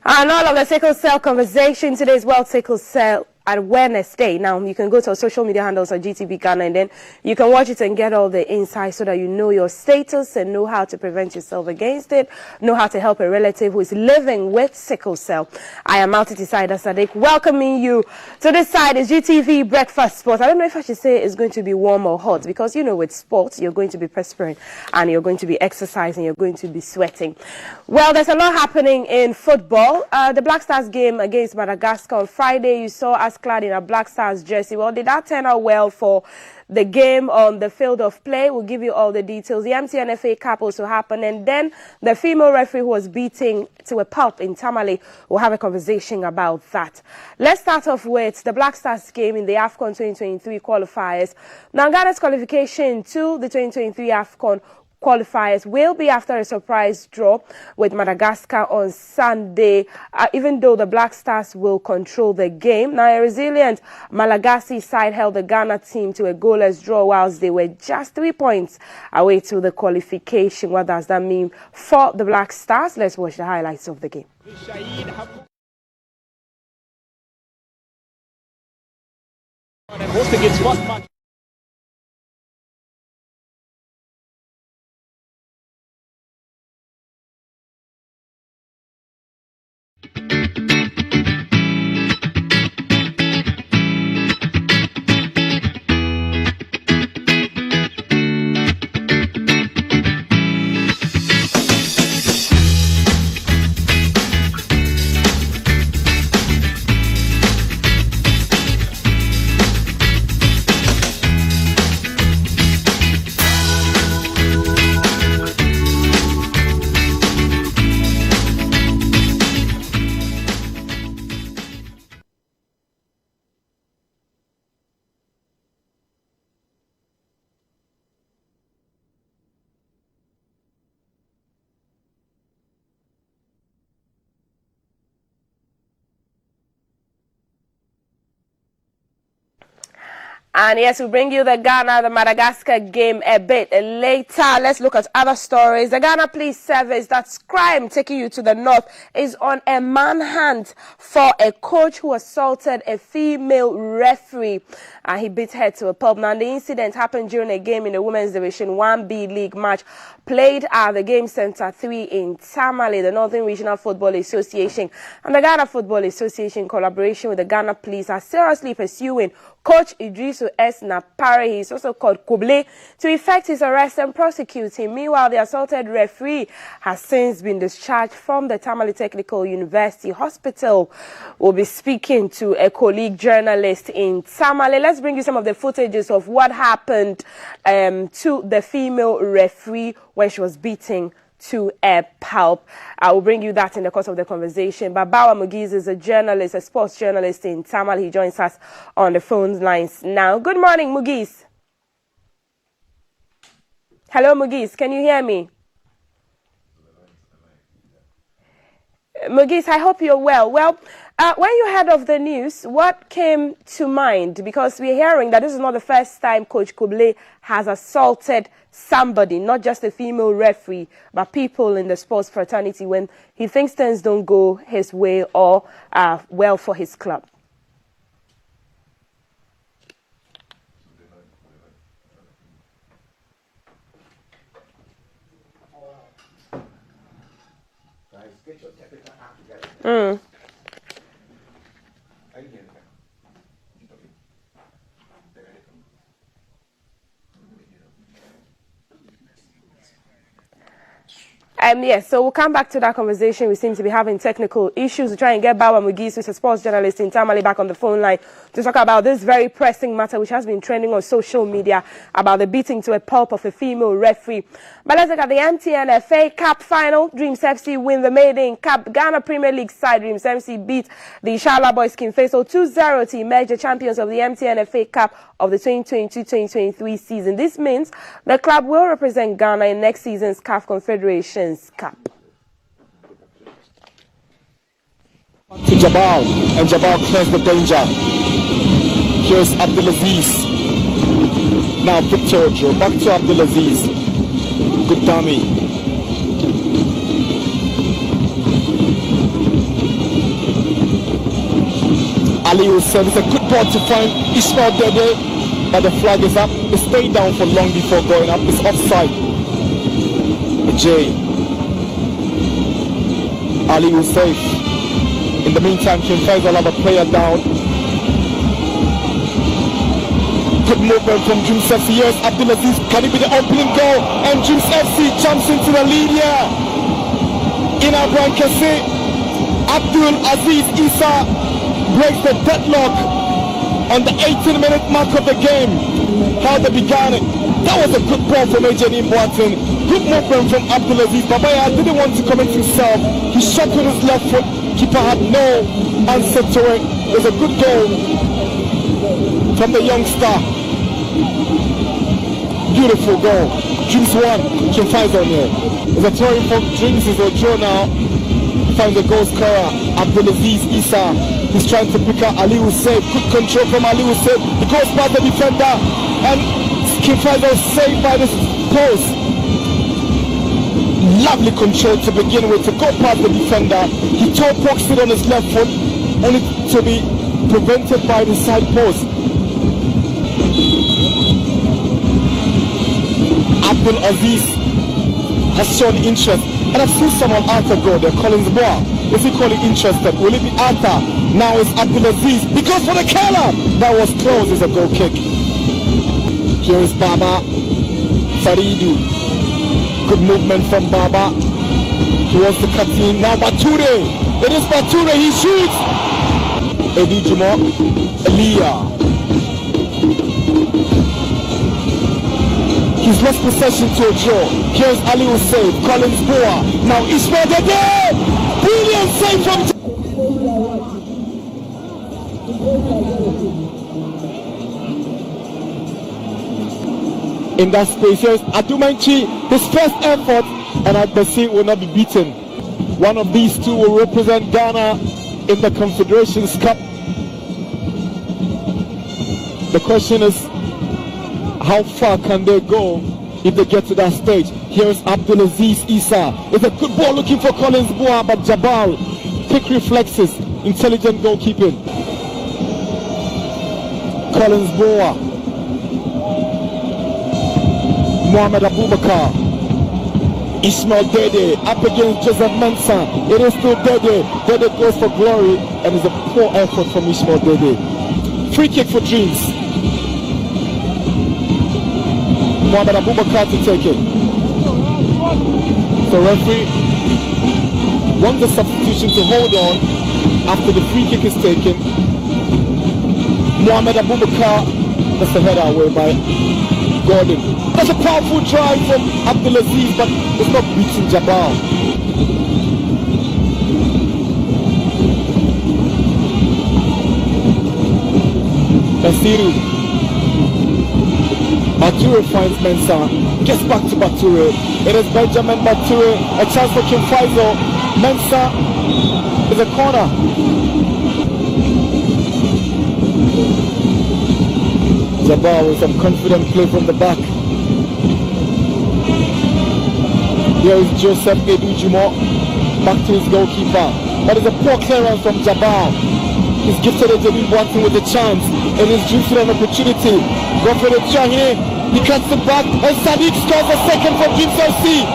And all of the sickle cell conversation today is World Sickle Cell Awareness Day. Now, you can go to our social media handles on GTV Ghana, and then you can watch it and get all the insights so that you know your status and know how to prevent yourself against it, know how to help a relative who is living with sickle cell. I am Altiti Saida Sadiq, welcoming you to this side is GTV Breakfast Sports. I don't know if I should say it's going to be warm or hot, because you know with sports you're going to be perspiring and you're going to be exercising, you're going to be sweating. Well, there's a lot happening in football. The Black Stars game against Madagascar on Friday, you saw us clad in a Black Stars jersey. Well, did that turn out well for the game on the field of play? We'll give you all the details. The MTN FA Cup also happened, and then the female referee who was beating to a pulp in Tamale. We'll have a conversation about that. Let's start off with the Black Stars game in the AFCON 2023 qualifiers. Now, Ghana's qualification to the 2023 AFCON qualifiers will be after a surprise draw with Madagascar on Sunday, even though the Black Stars will control the game. Now, a resilient Malagasy side held the Ghana team to a goalless draw whilst they were just 3 points away to the qualification. What does that mean for the Black Stars? Let's watch the highlights of the game. And yes, we'll bring you the the Madagascar game a bit later. Let's look at other stories. The Ghana Police Service, that's crime taking you to the north, is on a manhunt for a coach who assaulted a female referee. He beat her to a pulp. Now, the incident happened during a game in the Women's Division 1B League match played at the Game Center 3 in Tamale. The Northern Regional Football Association and the Ghana Football Association, in collaboration with the Ghana Police, are seriously pursuing Coach Idrisu S. Napare, he's also called Kuble, to effect his arrest and prosecute him. Meanwhile, the assaulted referee has since been discharged from the Tamale Technical University Hospital. We'll be speaking to a colleague journalist in Tamale. Let's bring you some of the footages of what happened to the female referee when she was beating to a pulp. I will bring you that in the course of the conversation. But Bawa Mugiz is a journalist, a sports journalist in Tamale. He joins us on the phone lines now. Good morning, Mugiz. Hello, Mugiz. Can you hear me? Mugiz, I hope you're well. Well, when you heard of the news, what came to mind? Because we're hearing that this is not the first time Coach Kuble has assaulted somebody, not just a female referee, but people in the sports fraternity when he thinks things don't go his way or well for his club. Yes, so we'll come back to that conversation. We seem to be having technical issues. We'll try and get Bawa Mugiz, who's a sports journalist in Tamale, back on the phone line to talk about this very pressing matter which has been trending on social media about the beating to a pulp of a female referee. But let's look at the MTN FA Cup final. Dreams FC win the Maiden Cup. Ghana Premier League side Dreams FC beat the Shala Boys King Faisal 2-0 to emerge the champions of the MTN FA Cup of the 2022-2023 season. This means the club will represent Ghana in next season's CAF Confederations Cup. To Jabal, and Jabal clears the danger. Here's Abdulaziz. Now Victor Joe, back to Abdulaziz. Good dummy. Ali will send. It's a good ball to find Ismail Dede, but the flag is up. It stayed down for long before going up. It's offside. Jay. Ali will save. In the meantime, King Faisal have a player down. Good movement from Dreams FC. Here's Abdulaziz. Can it be the opening goal? And Dreams FC jumps into the lead here. In Brian Kesse. Abdul Aziz Isa breaks the deadlock on the 18-minute mark of the game. How they began it. That was a good ball from AJ Boateng. Good movement from Abdulaziz. Babaya didn't want to commit himself. He shot with his left foot. Keeper had no answer to it. It was a good goal from the youngster. Beautiful goal. Dreams won. King Faisal here. There's a throw in from Dreams. Is a draw now. Finds the goal scorer, Abdulaziz Isa. He's trying to pick out Ali Hussein. Good control from Ali Hussein. He goes past the defender. And King Faisal saved by this post. Lovely control to begin with. To go past the defender. He toe pokes it on his left foot. Only to be prevented by the side post. Abdul Aziz has shown interest. And I've seen someone Arthur go there, Collins Bois. Is he calling interested? Will it be Arthur? Now it's Abdul Aziz. He goes for the curler. That was close. It's a goal kick. Here is Baba Faridu. Good movement from Baba. He wants to cut in. Now Bature. It is Bature. He shoots. Eddie Jimo. Elia. He's lost possession to a draw. Here's Ali Hussein, Collins Boa. Now Ismail Dede! Brilliant save from... In that space, here's Adumanchi. His first effort, and I perceive will not be beaten. One of these two will represent Ghana in the Confederations Cup. The question is, how far can they go if they get to that stage? Here is Abdulaziz Isa. It's a good ball looking for Collins Boa, but Jabal, quick reflexes, intelligent goalkeeping. Collins Boa. Mohamed Abubakar. Ismail Dede up against Joseph Mensah. It is still Dede. Dede goes for glory, and it's a poor effort from Ismail Dede. Free kick for Dreams. Mohamed Abubakar to take it. So referee wants the substitution to hold on after the free kick is taken. Mohamed Abubakar, that's a header away by Gordon. That's a powerful drive from Abdulaziz, but it's not beating Jabal. Basiru. Bature finds Mensah, gets back to Bature. It is Benjamin Bature, a chance for King Faisal. Mensah is a corner. Jabal with some confident play from the back. Here is Joseph Edujimo, back to his goalkeeper. That is a poor clearance from Jabal. He's gifted Ejemi Boateng with a chance, and he's drifted an opportunity. Go for the try here. He cuts it back, and Sadiq scores a second for Dreams FC.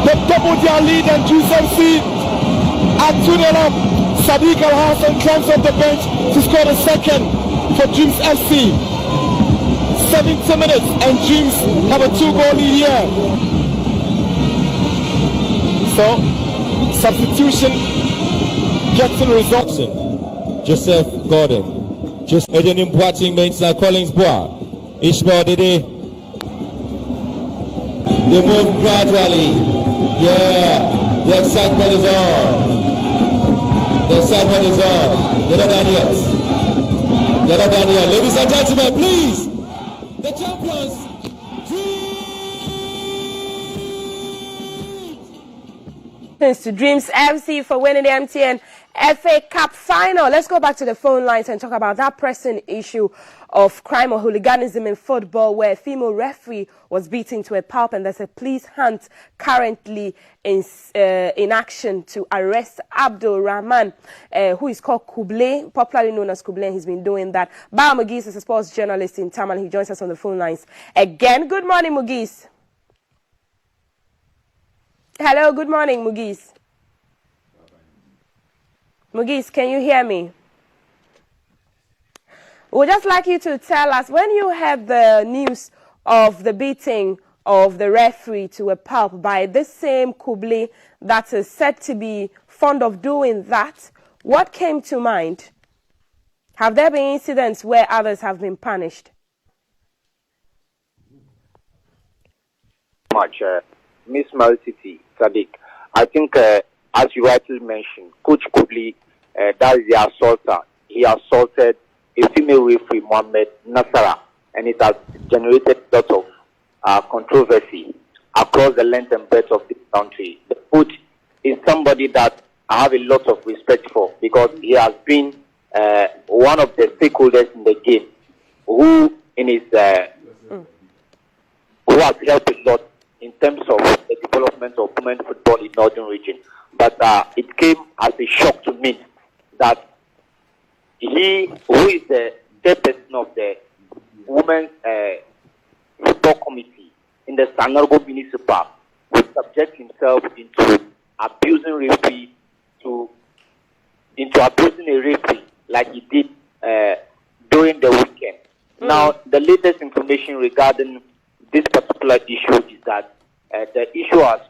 They doubled their lead, and Dreams FC at 2-0 up. Sadiq Al Hassan climbs off the bench to score the second for Dreams FC. 70 minutes, and Dreams have a 2-goal lead here. So, substitution gets the results. Joseph Gordon. Just Edenim Boateng Mensah Collins Bois. Ismail Dede. They move gradually. Yeah, the excitement is on. The excitement is on. They're not done yet. They're not done yet. Ladies and gentlemen, please. The champions. To Dreams FC for winning the MTN FA Cup final. Let's go back to the phone lines and talk about that pressing issue of crime or hooliganism in football, where a female referee was beaten to a pulp, and there's a police hunt currently in action to arrest Abdul Rahman, who is called Kuble, popularly known as Kuble, and he's been doing that. Bawa Mugis is a sports journalist in Tamal. He joins us on the phone lines again. Good morning, Mugis. Hello, good morning, Mugis. Mugis, can you hear me? We'd just like you to tell us, when you heard the news of the beating of the referee to a pulp by this same Kuble that is said to be fond of doing that, what came to mind? Have there been incidents where others have been punished? Miss Maltiti Sadiq, I think, as you rightly mentioned, Coach Kuble, that is the assaulter. He assaulted a female referee, Mohammed Nasara, and it has generated a lot of controversy across the length and breadth of this country. The coach is somebody that I have a lot of respect for, because he has been one of the stakeholders in the game who has helped a lot in terms of the development of women's football in Northern Region. But it came as a shock to me that he, who is the chairperson of the Women's Football Committee in the Sanargo Municipal, would subject himself into abusing a referee like he did during the weekend. Now, the latest information regarding this particular issue is that the issue has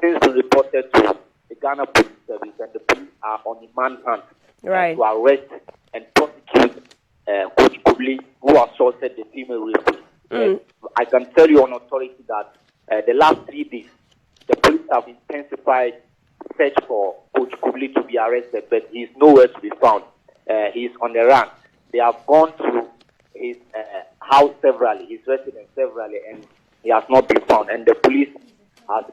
since been reported to the Ghana Police Service, and the police are on the manhunt to arrest and prosecute Coach Kuble, who assaulted the female referee. I can tell you on authority that the last 3 days, the police have intensified search for Coach Kuble to be arrested, but he is nowhere to be found. He is on the run. They have gone to his house severally, his residence severally, and he has not been found. And the police has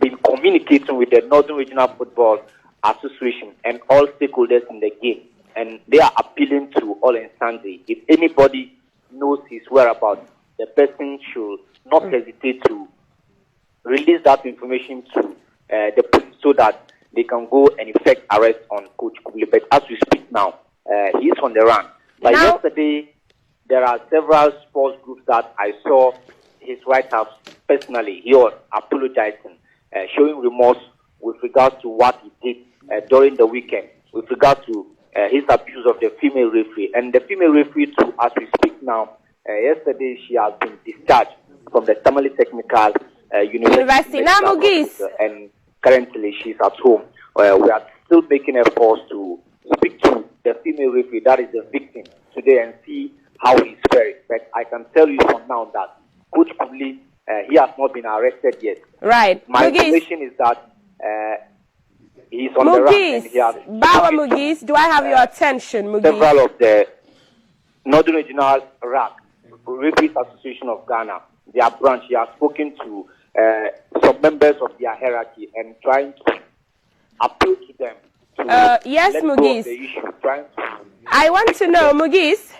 been communicating with the Northern Regional Football Association and all stakeholders in the game, and they are appealing to all and sundry. If anybody knows his whereabouts, the person should not hesitate to release that information to the police so that they can go and effect arrest on Coach Kuble. But as we speak now, he is on the run. But yesterday, there are several sports groups that I saw his White House personally. He was apologizing, showing remorse with regards to what he did during the weekend, with regard to his abuse of the female referee. And the female referee too, as we speak now, yesterday she has been discharged from the Tamale Technical University. Now, Mugis. And currently she's at home. We are still making efforts to speak to the female referee, that is the victim, today, and see how he's faring. But I can tell you from now that Coach Kuble, he has not been arrested yet. Right. My information is that he's on the run. And he has Bawa Mugis, do I have your attention, Mugis? Several of the Northern Regional RAC, Referees Association of Ghana, their branch, he has spoken to some members of their hierarchy and trying to appeal to them to yes, let Mugis. go of the issue. I want to know, Mugis.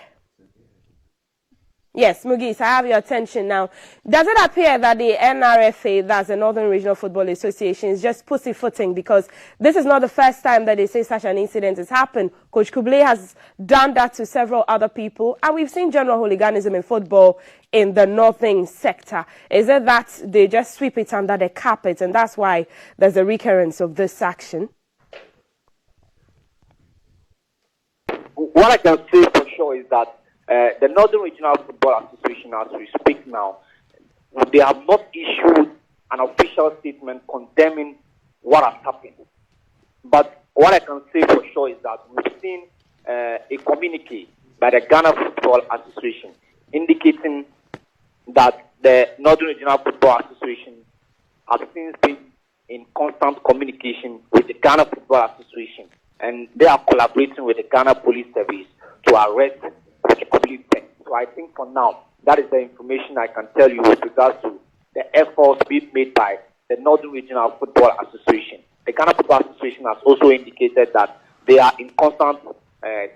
Yes, Mugis, I have your attention now. Does it appear that the NRFA, that's the Northern Regional Football Association, is just pussyfooting, because this is not the first time that they say such an incident has happened? Coach Kuble has done that to several other people, and we've seen general hooliganism in football in the northern sector. Is it that they just sweep it under the carpet, and that's why there's a recurrence of this action? What I can say for sure is that the Northern Regional Football Association, as we speak now, they have not issued an official statement condemning what has happened. But what I can say for sure is that we've seen a communique by the Ghana Football Association indicating that the Northern Regional Football Association has since been in constant communication with the Ghana Football Association, and they are collaborating with the Ghana Police Service to arrest Coach Kuble. So I think for now, that is the information I can tell you with regards to the efforts being made by the Northern Regional Football Association. the Ghana Football Association has also indicated that they are in constant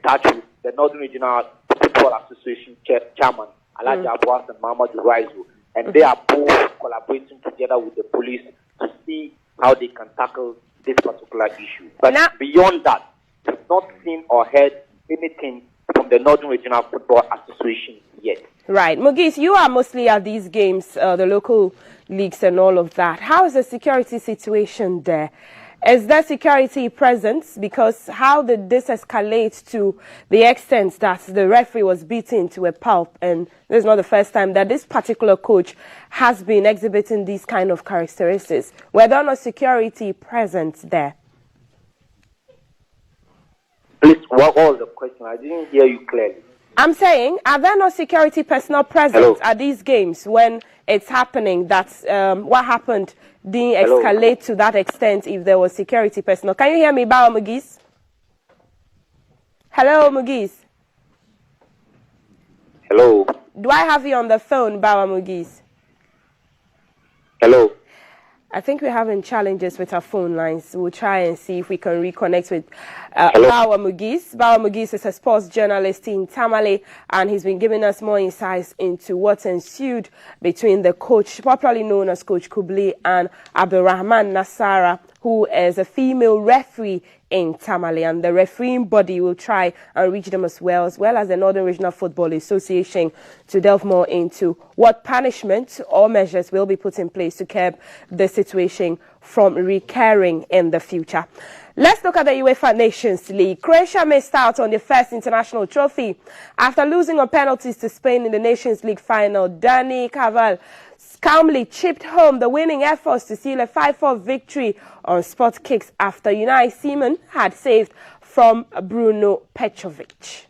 touch with the Northern Regional Football Association chairman, Alhaji Abbas and Mamadou Raizu, and they are both collaborating together with the police to see how they can tackle this particular issue. But beyond that, we've not seen or heard anything from the Northern Regional Football Association yet. Right. Mugis, you are mostly at these games, the local leagues and all of that. How is the security situation there? Is there security present? Because how did this escalate to the extent that the referee was beaten to a pulp? And this is not the first time that this particular coach has been exhibiting these kind of characteristics. Were there not security present there? Please, what was the question? I didn't hear you clearly. I'm saying, are there no security personnel present at these games when it's happening? That's what happened didn't escalate to that extent if there was security personnel. Can you hear me, Bawa Mugis? Hello, Mugis. Hello. Do I have you on the phone, Bawa Mugis? Hello. I think we're having challenges with our phone lines. We'll try and see if we can reconnect with Bawa Mugis. Bawa Mugis is a sports journalist in Tamale, and he's been giving us more insights into what ensued between the coach, popularly known as Coach Kubli, and Abdulrahman Nasara, who is a female referee in Tamale, and the refereeing body will try and reach them as well as the Northern Regional Football Association to delve more into what punishment or measures will be put in place to curb the situation from recurring in the future. Let's look at the UEFA Nations League. Croatia missed out on their first international trophy after losing on penalties to Spain in the Nations League final. Dani Carvajal calmly chipped home the winning efforts to seal a 5-4 victory on spot kicks after Unai Simon had saved from Bruno Petrovic.